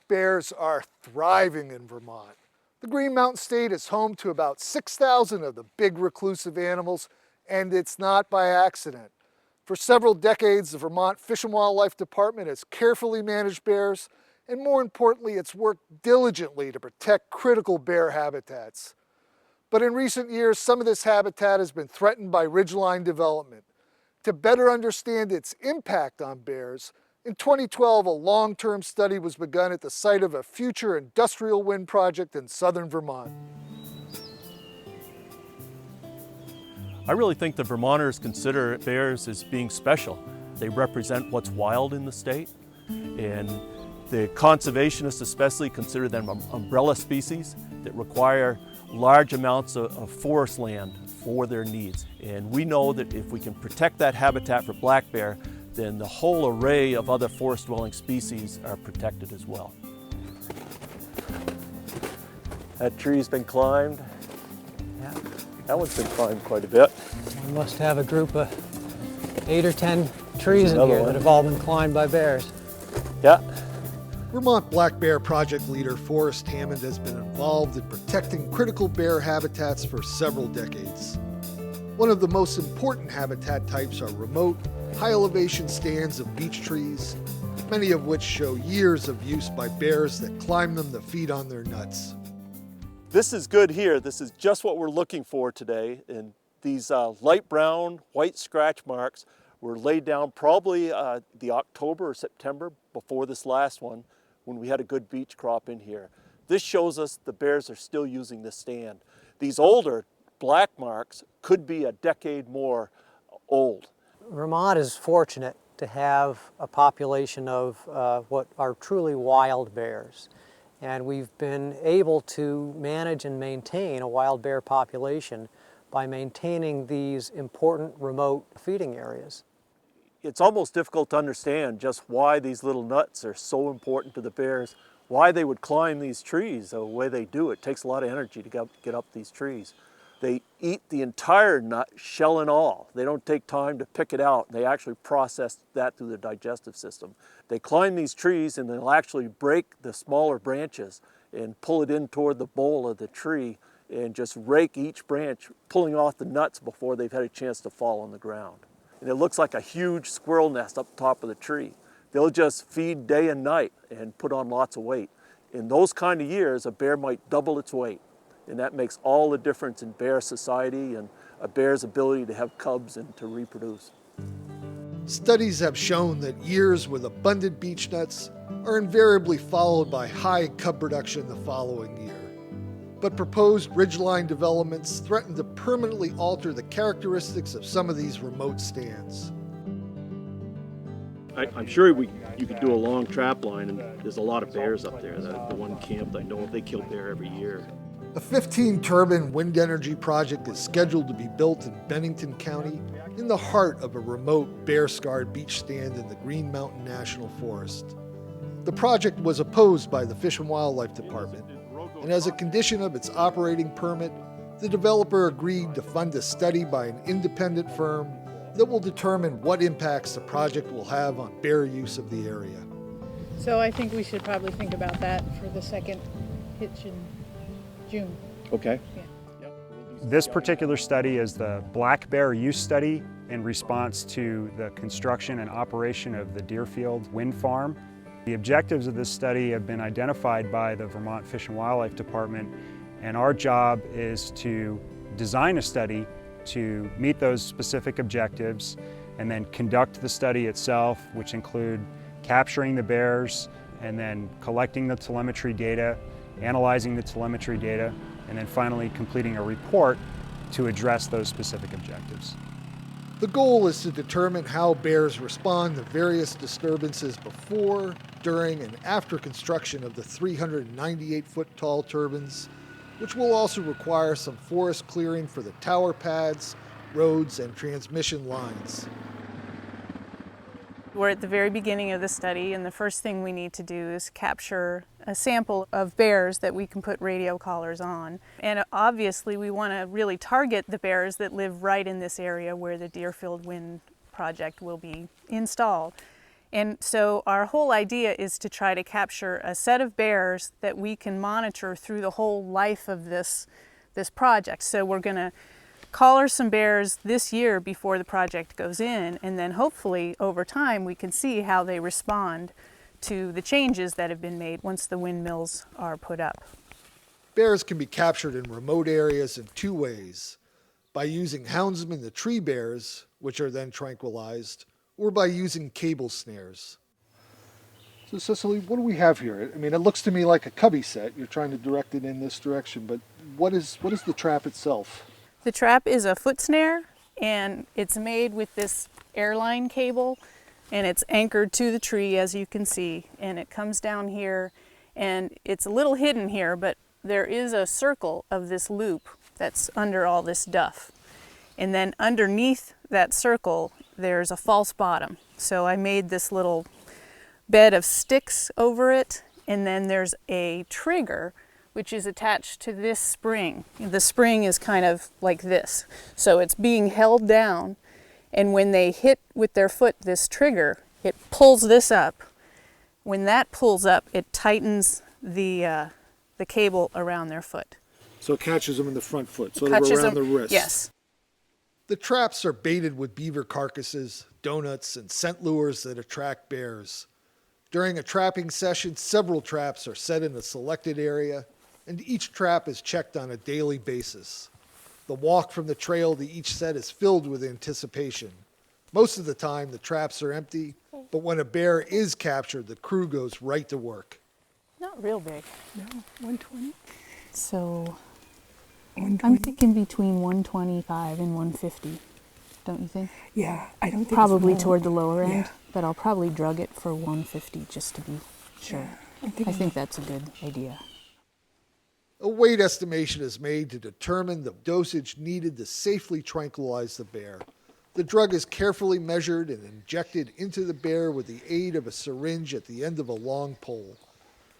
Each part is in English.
bears are thriving in Vermont. The Green Mountain State is home to about 6,000 of the big reclusive animals, and it's not by accident. For several decades, the Vermont Fish and Wildlife Department has carefully managed bears, and more importantly, it's worked diligently to protect critical bear habitats. But in recent years, some of this habitat has been threatened by ridgeline development. To better understand its impact on bears, in 2012, a long-term study was begun at the site of a future industrial wind project in southern Vermont. I really think the Vermonters consider bears as being special. They represent what's wild in the state, and the conservationists especially consider them umbrella species that require large amounts of forest land for their needs. And we know that if we can protect that habitat for black bear, then the whole array of other forest-dwelling species are protected as well. That tree's been climbed. Yeah. That one's been climbed quite a bit. We must have a group of 8 or 10 trees in here that have all been climbed by bears. Yeah. Vermont Black Bear Project leader Forrest Hammond has been involved in protecting critical bear habitats for several decades. One of the most important habitat types are remote, high-elevation stands of beech trees, many of which show years of use by bears that climb them to feed on their nuts. This is good here. This is just what we're looking for today. And these light brown, white scratch marks were laid down probably the October or September before this last one, when we had a good beech crop in here. This shows us the bears are still using this stand. These older black marks could be a decade more old. Vermont is fortunate to have a population of what are truly wild bears. And we've been able to manage and maintain a wild bear population by maintaining these important remote feeding areas. It's almost difficult to understand just why these little nuts are so important to the bears, why they would climb these trees the way they do. It takes a lot of energy to get up these trees. They eat the entire nut, shell and all. They don't take time to pick it out. They actually process that through the digestive system. They climb these trees and they'll actually break the smaller branches and pull it in toward the bole of the tree and just rake each branch, pulling off the nuts before they've had a chance to fall on the ground. And it looks like a huge squirrel nest up top of the tree. They'll just feed day and night and put on lots of weight. In those kind of years, a bear might double its weight. And that makes all the difference in bear society and a bear's ability to have cubs and to reproduce. Studies have shown that years with abundant beech nuts are invariably followed by high cub production the following year. But proposed ridgeline developments threaten to permanently alter the characteristics of some of these remote stands. I'm sure you could do a long trap line, and there's a lot of bears up there. The one camp I know of, they kill bear every year. A 15-turbine wind energy project is scheduled to be built in Bennington County in the heart of a remote bear-scarred beech stand in the Green Mountain National Forest. The project was opposed by the Fish and Wildlife Department, and as a condition of its operating permit, the developer agreed to fund a study by an independent firm that will determine what impacts the project will have on bear use of the area. So I think we should probably think about that for the second hitch in June. Okay. Yeah. This particular study is the black bear use study in response to the construction and operation of the Deerfield Wind Farm. The objectives of this study have been identified by the Vermont Fish and Wildlife Department, and our job is to design a study to meet those specific objectives and then conduct the study itself, which include capturing the bears and then collecting the telemetry data, analyzing the telemetry data, and then finally completing a report to address those specific objectives. The goal is to determine how bears respond to various disturbances before, during, and after construction of the 398-foot tall turbines, which will also require some forest clearing for the tower pads, roads, and transmission lines. We're at the very beginning of the study, and the first thing we need to do is capture a sample of bears that we can put radio collars on. And obviously we want to really target the bears that live right in this area where the Deerfield Wind project will be installed. And so our whole idea is to try to capture a set of bears that we can monitor through the whole life of this project. So we're going to collar some bears this year before the project goes in, and then hopefully over time we can see how they respond to the changes that have been made once the windmills are put up. Bears can be captured in remote areas in two ways: by using houndsmen the tree bears, which are then tranquilized, or by using cable snares. So Cicely, what do we have here? I mean, it looks to me like a cubby set. You're trying to direct it in this direction, but what is the trap itself? The trap is a foot snare, and it's made with this airline cable, and it's anchored to the tree, as you can see, and it comes down here, and it's a little hidden here, but there is a circle of this loop that's under all this duff. And then underneath that circle, there's a false bottom. So I made this little bed of sticks over it, and then there's a trigger which is attached to this spring. The spring is kind of like this. So it's being held down, and when they hit with their foot this trigger, it pulls this up. When that pulls up, it tightens the cable around their foot. So it catches them in the front foot, sort of around the wrist. Yes. The traps are baited with beaver carcasses, donuts, and scent lures that attract bears. During a trapping session, several traps are set in a selected area, and each trap is checked on a daily basis. The walk from the trail to each set is filled with anticipation. Most of the time, the traps are empty, but when a bear is captured, the crew goes right to work. Not real big. No, 120. So 120. I'm thinking between 125 and 150, don't you think? Yeah, I don't think Probably it's toward the lower end, Yeah. but I'll probably drug it for 150 just to be sure. Yeah, I think that's a good idea. A weight estimation is made to determine the dosage needed to safely tranquilize the bear. The drug is carefully measured and injected into the bear with the aid of a syringe at the end of a long pole.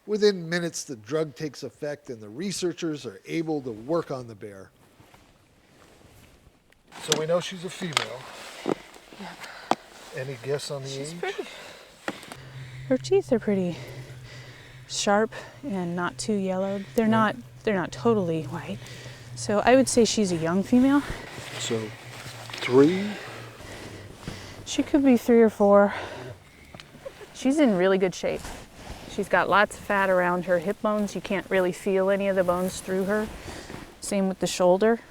Within minutes, the drug takes effect and the researchers are able to work on the bear. So we know she's a female. Yeah. Any guess on the She's age? pretty. Her teeth are pretty sharp and not too yellowed. They're not totally white. So I would say she's a young female. So 3? She could be 3 or 4. She's in really good shape. She's got lots of fat around her hip bones. You can't really feel any of the bones through her. Same with the shoulder.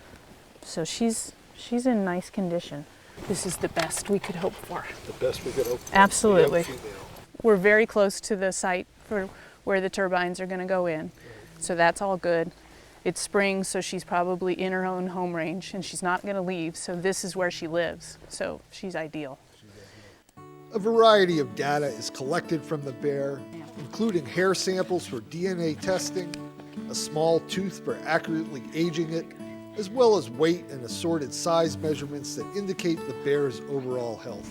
So she's in nice condition. This is the best we could hope for. The best we could hope for. Absolutely. Young female. We're very close to the site for where the turbines are going to go in. So that's all good. It's spring, so she's probably in her own home range, and she's not going to leave, so this is where she lives. So she's ideal. A variety of data is collected from the bear, including hair samples for DNA testing, a small tooth for accurately aging it, as well as weight and assorted size measurements that indicate the bear's overall health.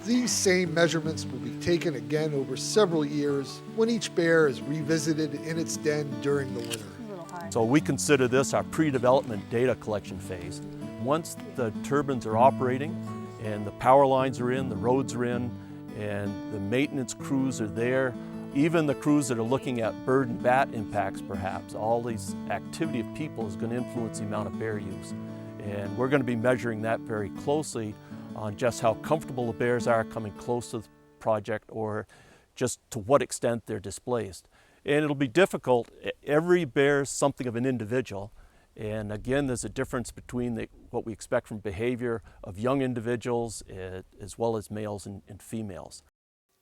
These same measurements will be taken again over several years when each bear is revisited in its den during the winter. So we consider this our pre-development data collection phase. Once the turbines are operating and the power lines are in, the roads are in, and the maintenance crews are there, even the crews that are looking at bird and bat impacts perhaps, all these activity of people is going to influence the amount of bear use. And we're going to be measuring that very closely on just how comfortable the bears are coming close to the project or just to what extent they're displaced. And it'll be difficult. Every bear is something of an individual. And again, there's a difference between what we expect from behavior of young individuals as well as males and females.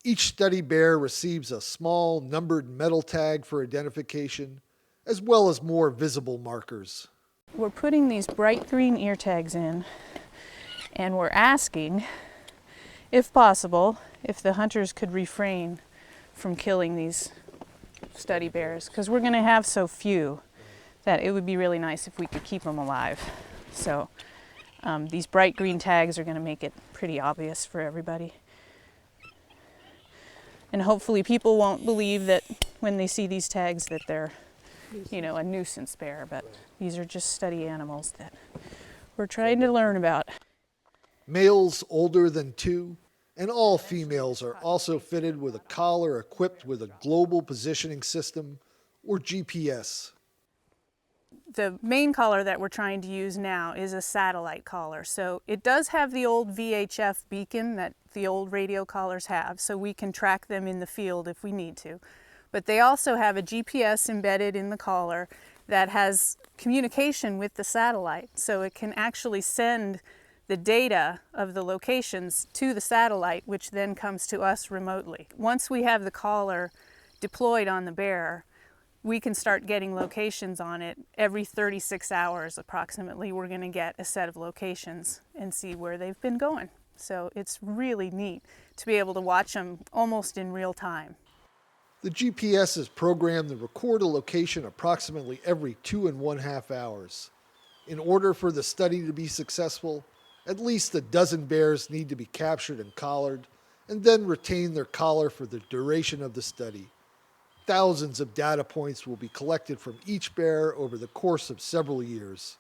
Each study bear receives a small numbered metal tag for identification, as well as more visible markers. We're putting these bright green ear tags in, and we're asking, if possible, if the hunters could refrain from killing these study bears, because we're going to have so few that it would be really nice if we could keep them alive. So these bright green tags are going to make it pretty obvious for everybody. And hopefully people won't believe that when they see these tags that they're, a nuisance bear, but these are just study animals that we're trying to learn about. Males older than 2 and all females are also fitted with a collar equipped with a global positioning system, or GPS. The main collar that we're trying to use now is a satellite collar. So it does have the old VHF beacon that the old radio collars have, so we can track them in the field if we need to. But they also have a GPS embedded in the collar that has communication with the satellite, so it can actually send the data of the locations to the satellite, which then comes to us remotely. Once we have the collar deployed on the bear, we can start getting locations on it. Every 36 hours approximately, we're going to get a set of locations and see where they've been going. So it's really neat to be able to watch them almost in real time. The GPS is programmed to record a location approximately every 2.5 hours. In order for the study to be successful, at least a dozen bears need to be captured and collared, and then retain their collar for the duration of the study. Thousands of data points will be collected from each bear over the course of several years.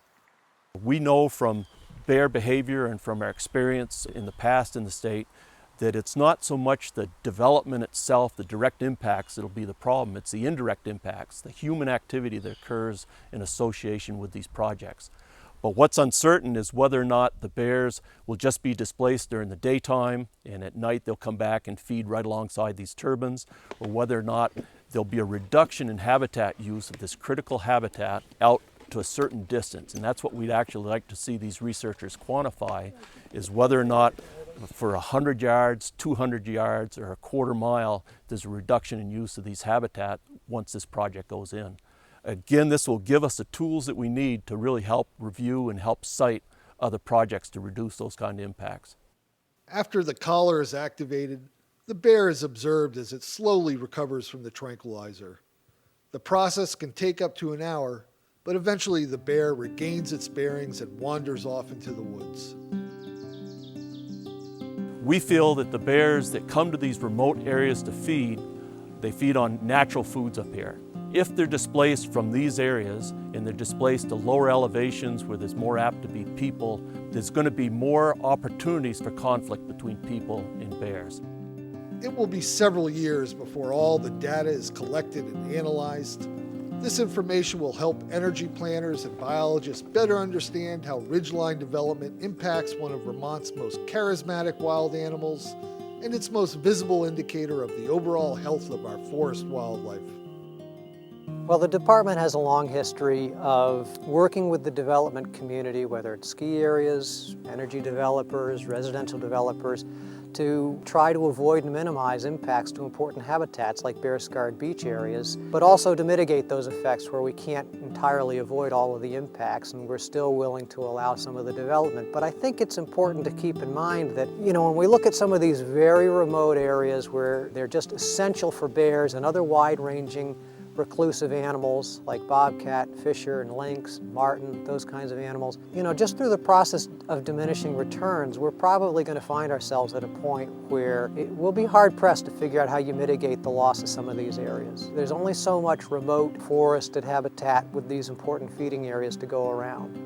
We know from bear behavior and from our experience in the past in the state that it's not so much the development itself, the direct impacts that'll be the problem, it's the indirect impacts, the human activity that occurs in association with these projects. But what's uncertain is whether or not the bears will just be displaced during the daytime and at night they'll come back and feed right alongside these turbines, or whether or not there'll be a reduction in habitat use of this critical habitat out to a certain distance. And that's what we'd actually like to see these researchers quantify, is whether or not for 100 yards, 200 yards, or a quarter mile, there's a reduction in use of these habitat once this project goes in. Again, this will give us the tools that we need to really help review and help cite other projects to reduce those kind of impacts. After the collar is activated, the bear is observed as it slowly recovers from the tranquilizer. The process can take up to an hour, but eventually the bear regains its bearings and wanders off into the woods. We feel that the bears that come to these remote areas to feed, they feed on natural foods up here. If they're displaced from these areas and they're displaced to lower elevations where there's more apt to be people, there's going to be more opportunities for conflict between people and bears. It will be several years before all the data is collected and analyzed. This information will help energy planners and biologists better understand how ridgeline development impacts one of Vermont's most charismatic wild animals and its most visible indicator of the overall health of our forest wildlife. Well, the department has a long history of working with the development community, whether it's ski areas, energy developers, residential developers, to try to avoid and minimize impacts to important habitats like bear-scarred beach areas, but also to mitigate those effects where we can't entirely avoid all of the impacts and we're still willing to allow some of the development. But I think it's important to keep in mind that, when we look at some of these very remote areas where they're just essential for bears and other wide-ranging reclusive animals like bobcat, fisher, and lynx, marten, those kinds of animals. Just through the process of diminishing returns, we're probably going to find ourselves at a point where it will be hard-pressed to figure out how you mitigate the loss of some of these areas. There's only so much remote forested habitat with these important feeding areas to go around.